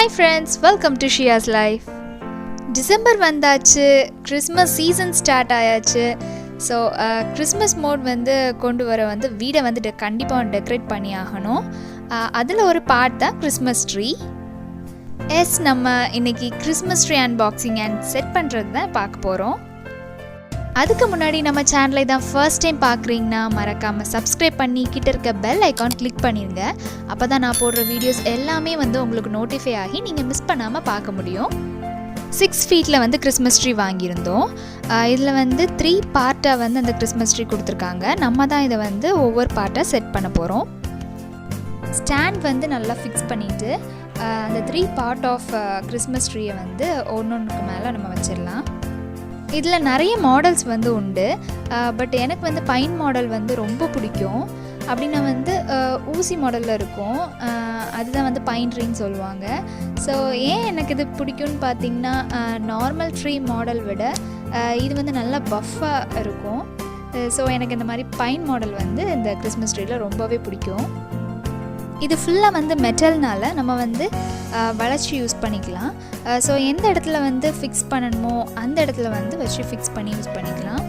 Hi friends, welcome to ShiazLife. December வந்தாச்சு, Christmas season start ஆயாச்சு. So Christmas mode கொண்டு வர வீடை கண்டிப்பாக டெக்கரேட் பண்ணி ஆகணும். அதில் ஒரு பார்ட் தான் கிறிஸ்மஸ் ட்ரீ. நம்ம இன்றைக்கி Christmas tree unboxing and set பண்ணுறது தான் பார்க்க போகிறோம். அதுக்கு முன்னாடி நம்ம சேனலை தான் ஃபர்ஸ்ட் டைம் பார்க்குறீங்கன்னா மறக்காமல் சப்ஸ்கிரைப் பண்ணி கிட்ட இருக்க பெல் ஐக்கான் கிளிக் பண்ணிடுங்க. அப்போ தான் நான் போடுற வீடியோஸ் எல்லாமே உங்களுக்கு நோட்டிஃபை ஆகி நீங்கள் மிஸ் பண்ணாமல் பார்க்க முடியும். 6 ஃபீட்டில் கிறிஸ்மஸ் ட்ரீ வாங்கியிருந்தோம். இதில் 3 பார்ட்டாக அந்த கிறிஸ்மஸ் ட்ரீ கொடுத்துருக்காங்க. நம்ம தான் இதை ஒவ்வொரு பார்ட்டாக செட் பண்ண போகிறோம். ஸ்டாண்ட் நல்லா ஃபிக்ஸ் பண்ணிவிட்டு அந்த 3 பார்ட் ஆஃப் கிறிஸ்மஸ் ட்ரீயை ஒன்றுக்கு மேலே நம்ம வச்சிடலாம். இதில் நிறைய மாடல்ஸ் உண்டு. பட் எனக்கு பைன் மாடல் ரொம்ப பிடிக்கும். அப்படின்னா ஊசி மாடலில் இருக்கும். அதுதான் பைன் ட்ரீன்னு சொல்லுவாங்க. ஸோ ஏன் எனக்கு இது பிடிக்கும்னு பார்த்தீங்கன்னா, நார்மல் ட்ரீ மாடல் விட இது நல்லா பஃப்பாக இருக்கும். ஸோ எனக்கு இந்த மாதிரி பைன் மாடல் இந்த கிறிஸ்மஸ் ட்ரீயில் ரொம்பவே பிடிக்கும். இது ஃபுல்லாக மெட்டல்னால் நம்ம வளைச்சி யூஸ் பண்ணிக்கலாம். ஸோ எந்த இடத்துல ஃபிக்ஸ் பண்ணணுமோ அந்த இடத்துல வச்சு ஃபிக்ஸ் பண்ணி யூஸ் பண்ணிக்கலாம்.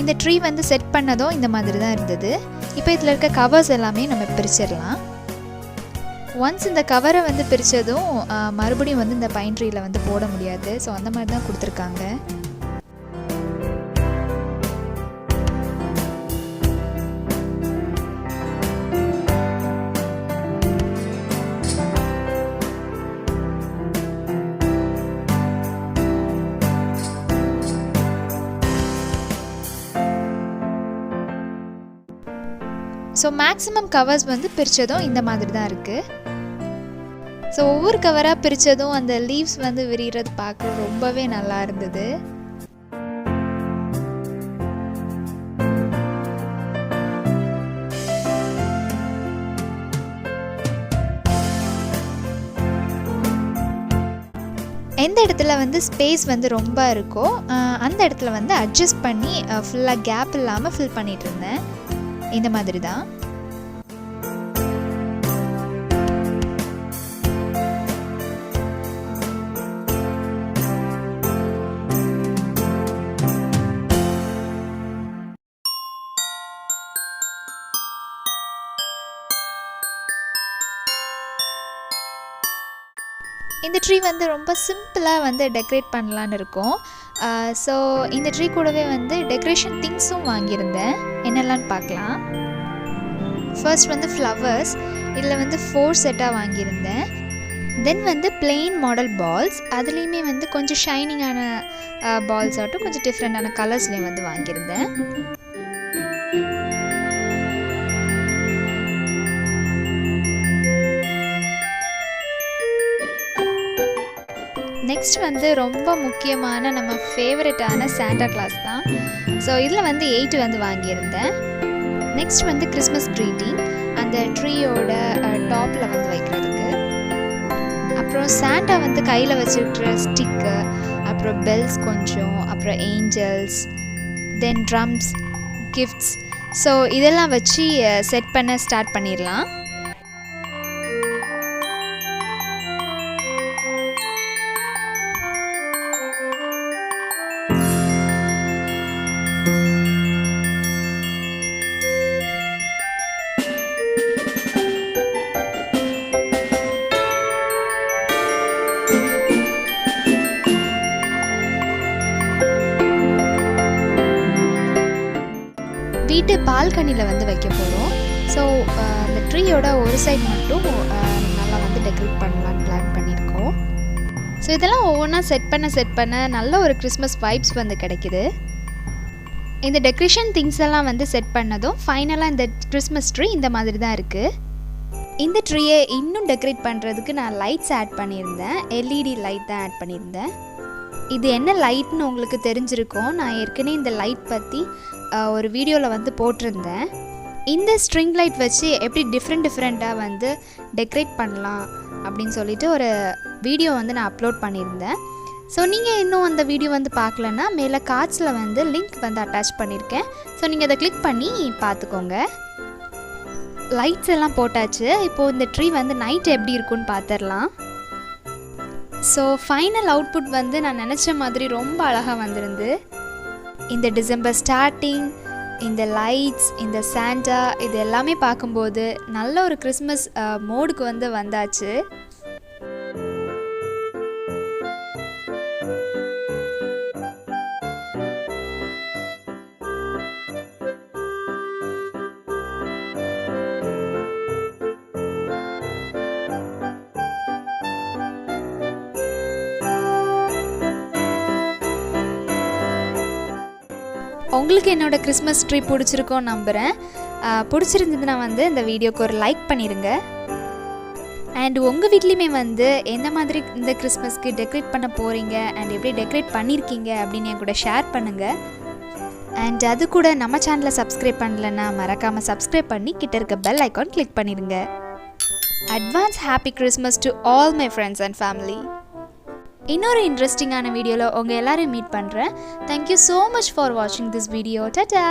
இந்த ட்ரீ செட் பண்ணதும் இந்த மாதிரி தான் இருந்தது. இப்போ இதில் இருக்க கவர்ஸ் எல்லாமே நம்ம பிரிச்சிடலாம். ஒன்ஸ் இந்த கவரை பிரித்ததும் மறுபடியும் இந்த பைன் ட்ரீயில் போட முடியாது. ஸோ அந்த மாதிரி தான் கொடுத்துருக்காங்க. ஸோ மேக்ஸிமம் கவர்ஸ் பிரித்ததும் இந்த மாதிரி தான் இருக்குது. ஸோ ஒவ்வொரு கவராக பிரித்ததும் அந்த லீவ்ஸ் விரிகிறது பார்க்க ரொம்பவே நல்லா இருந்தது. எந்த இடத்துல ஸ்பேஸ் ரொம்ப இருக்கோ அந்த இடத்துல அட்ஜஸ்ட் பண்ணி ஃபுல்லாக கேப் இல்லாமல் ஃபில் பண்ணிகிட்டு இருந்தேன். இந்த மாதிரி தான். இந்த ட்ரீ ரொம்ப சிம்பிளாக டெக்கரேட் பண்ணலான்னு இருக்கோம். ஸோ இந்த ட்ரீ கூடவே டெக்கரேஷன் திங்ஸும் வாங்கியிருந்தேன். என்னெல்லான்னு பார்க்கலாம். First flowers. இதில் 4 செட்டாக வாங்கியிருந்தேன். தென் பிளெயின் மாடல் பால்ஸ். அதுலேயுமே கொஞ்சம் ஷைனிங்கான பால்ஸ் ஆட்டும் கொஞ்சம் டிஃப்ரெண்டான கலர்ஸ்லேயும் வாங்கியிருந்தேன். நெக்ஸ்ட் ரொம்ப முக்கியமான நம்ம ஃபேவரட்டான சாண்டா கிளாஸ் தான். ஸோ இதில் 8 வாங்கியிருந்தேன். நெக்ஸ்ட் கிறிஸ்மஸ் க்ரீட்டிங், அந்த ட்ரீயோட டாப்பில் வைக்கிறதுக்கு. அப்புறம் சாண்டா கையில் வச்சுருக்கிற ஸ்டிக்கு, அப்புறம் பெல்ஸ் கொஞ்சம், அப்புறம் ஏஞ்சல்ஸ், தென் ட்ரம்ஸ், கிஃப்ட்ஸ். ஸோ இதெல்லாம் வச்சு செட் பண்ண ஸ்டார்ட் பண்ணிடலாம். வீட்டு பால்கனியில் வைக்க போகிறோம். ஸோ அந்த ட்ரீயோட ஒரு சைட் மட்டும் நல்லா டெக்கரேட் பண்ணலான்னு பிளான் பண்ணியிருக்கோம். ஸோ இதெல்லாம் ஒவ்வொன்றா செட் பண்ண நல்ல ஒரு கிறிஸ்மஸ் வைப்ஸ் கிடைக்குது. இந்த டெக்கரேஷன் திங்ஸ் எல்லாம் செட் பண்ணதும் ஃபைனலாக இந்த கிறிஸ்மஸ் ட்ரீ இந்த மாதிரி தான் இருக்குது. இந்த ட்ரீயை இன்னும் டெக்கரேட் பண்ணுறதுக்கு நான் லைட்ஸ் ஆட் பண்ணியிருந்தேன். LED லைட் தான் ஆட் பண்ணியிருந்தேன். இது என்ன லைட்னு உங்களுக்கு தெரிஞ்சிருக்கும். நான் ஏற்கனவே இந்த லைட் பற்றி ஒரு வீடியோவில் போட்டிருந்தேன். இந்த ஸ்ட்ரிங் லைட் வச்சு எப்படி டிஃப்ரெண்ட்டாக டெக்கரேட் பண்ணலாம் அப்படின்னு சொல்லிட்டு ஒரு வீடியோ நான் அப்லோட் பண்ணியிருந்தேன். ஸோ நீங்கள் இன்னும் அந்த வீடியோ வந்து பார்க்கலன்னா மேலே கார்ட்ஸில் வந்து லிங்க் வந்து அட்டாச் பண்ணியிருக்கேன். ஸோ நீங்கள் அதை கிளிக் பண்ணி பார்த்துக்கோங்க. லைட்ஸ் எல்லாம் போட்டாச்சு. இப்போது இந்த ட்ரீ வந்து நைட் எப்படி இருக்குன்னு பார்த்துடலாம். ஸோ ஃபைனல் அவுட்புட் வந்து நான் நினச்ச மாதிரி ரொம்ப அழகாக வந்திருந்து. இந்த டிசம்பர் ஸ்டார்டிங், இந்த லைட்ஸ், இந்த சாண்டா, இது எல்லாமே பார்க்கும்போது நல்ல ஒரு கிறிஸ்மஸ் மோடுக்கு வந்து வந்தாச்சு. உங்களுக்கு என்னோடய கிறிஸ்மஸ் ட்ரீ பிடிச்சிருக்கோன்னு நம்புகிறேன். பிடிச்சிருந்ததுன்னா வந்து இந்த வீடியோக்கு ஒரு லைக் பண்ணிடுங்க. அண்ட் உங்கள் வீட்லேயுமே வந்து எந்த மாதிரி இந்த கிறிஸ்மஸ்க்கு டெக்கரேட் பண்ண போகிறீங்க அண்ட் எப்படி டெக்கரேட் பண்ணியிருக்கீங்க அப்படின்னு என் கூட ஷேர் பண்ணுங்கள். அண்ட் அது கூட நம்ம சேனலை சப்ஸ்கிரைப் பண்ணலைன்னா மறக்காமல் சப்ஸ்கிரைப் பண்ணி கிட்ட இருக்க பெல் ஐக்கான் கிளிக் பண்ணிடுங்க. Advance happy Christmas to all my friends and family. இன்னொரு இன்ட்ரெஸ்டிங்கான வீடியோவில் உங்கள் எல்லாரையும் மீட் பண்ணுறேன். தேங்க்யூ ஸோ மச் ஃபார் வாட்சிங் திஸ் வீடியோ. டாடா.